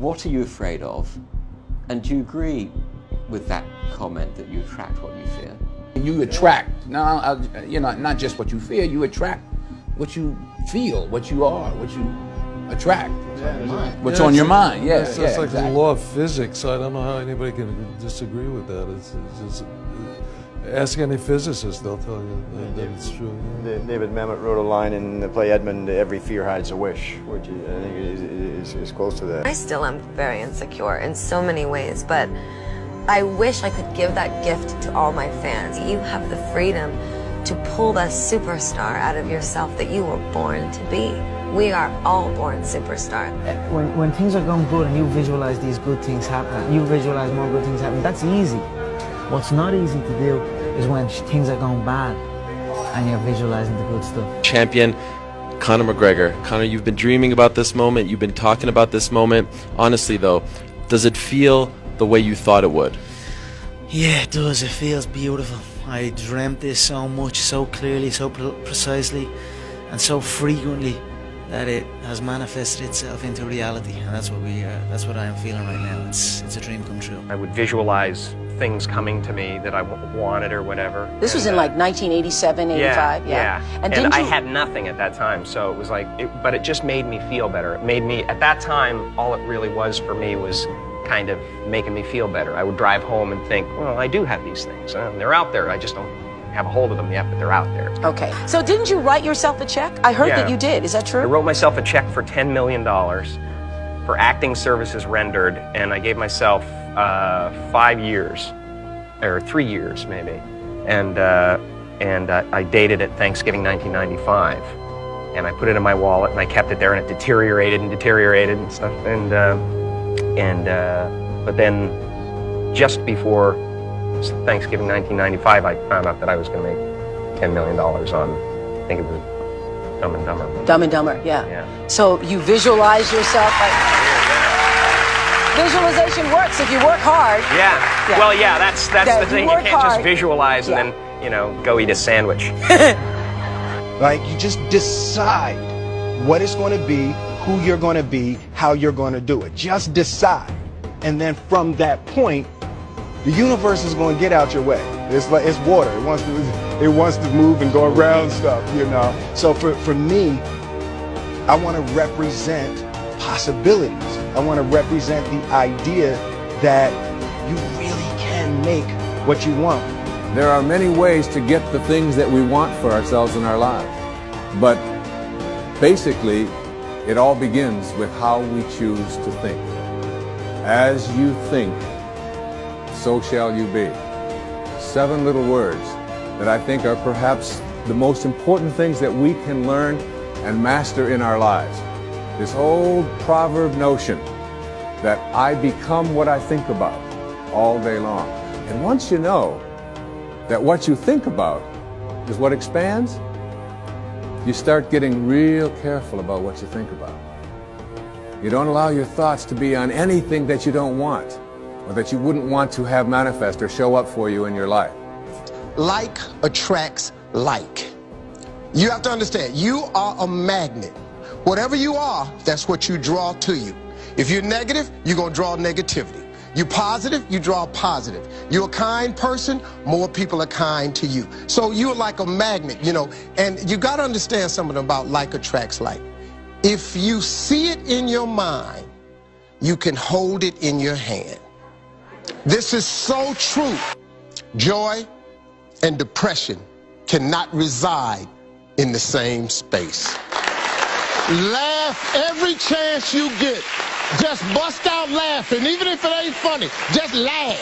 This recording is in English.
What are you afraid of? And do you agree with that comment that you attract what you fear? You attract, not just what you fear, you attract what you feel, what you are, what you attract. What's on your mind, yeah. It's like the law of physics. I don't know how anybody can disagree with that. It's just, ask any physicist, they'll tell you that it's true. David Mamet wrote a line in the play Edmund, "Every fear hides a wish," which I think is close to that. I still am very insecure in so many ways, but I wish I could give that gift to all my fans. You have the freedom to pull the superstar out of yourself that you were born to be. We are all born superstars. When things are going good and you visualize these good things happening, you visualize more good things happening, that's easy. What's not easy to do is when things are going bad and you're visualizing the good stuff. Champion Conor McGregor. Conor, you've been dreaming about this moment, you've been talking about this moment. Honestly though, does it feel the way you thought it would? Yeah, it does. It feels beautiful. I dreamt this so much, so clearly, so precisely, and so frequently that it has manifested itself into reality. And that's what I am feeling right now. It's a dream come true. I would visualize things coming to me that I wanted or whatever. This was in like 1987, 85, yeah. And I had nothing at that time, so it was like, but it just made me feel better. It made me, at that time, all it really was for me was kind of making me feel better. I would drive home and think, well, I do have these things. They're out there. I just don't have a hold of them yet, but they're out there. Okay. So didn't you write yourself a check? I heard that you did. Is that true? I wrote myself a check for $10 million for acting services rendered, and I gave myself 5 years, or 3 years maybe, and I dated it Thanksgiving 1995, and I put it in my wallet and I kept it there, and it deteriorated and stuff, but then just before Thanksgiving 1995, I found out that I was going to make $10 million on, I think it was Dumb and Dumber. Dumb and Dumber, yeah. So you visualize yourself. Visualization works if you work hard. Yeah. Well, yeah, that's the thing. You can't just visualize and then, go eat a sandwich. Like, you just decide what it's going to be, who you're going to be, how you're going to do it. Just decide. And then from that point, the universe is going to get out your way. It's like, it's water. It wants to move and go around stuff, So for me, I want to represent possibilities. I want to represent the idea that you really can make what you want. There are many ways to get the things that we want for ourselves in our lives. But basically, it all begins with how we choose to think. As you think, so shall you be. 7 little words that I think are perhaps the most important things that we can learn and master in our lives. This old proverb notion that I become what I think about all day long. And once you know that what you think about is what expands, you start getting real careful about what you think about. You don't allow your thoughts to be on anything that you don't want, or that you wouldn't want to have manifest or show up for you in your life. Like attracts like. You have to understand, you are a magnet. Whatever you are, that's what you draw to you. If you're negative, you're going to draw negativity. You're positive, you draw positive. You're a kind person, more people are kind to you. So you're like a magnet, and you got to understand something about like attracts like. If you see it in your mind, you can hold it in your hand. This is so true. Joy and depression cannot reside in the same space. Laugh every chance you get. Just bust out laughing, even if it ain't funny. Just laugh.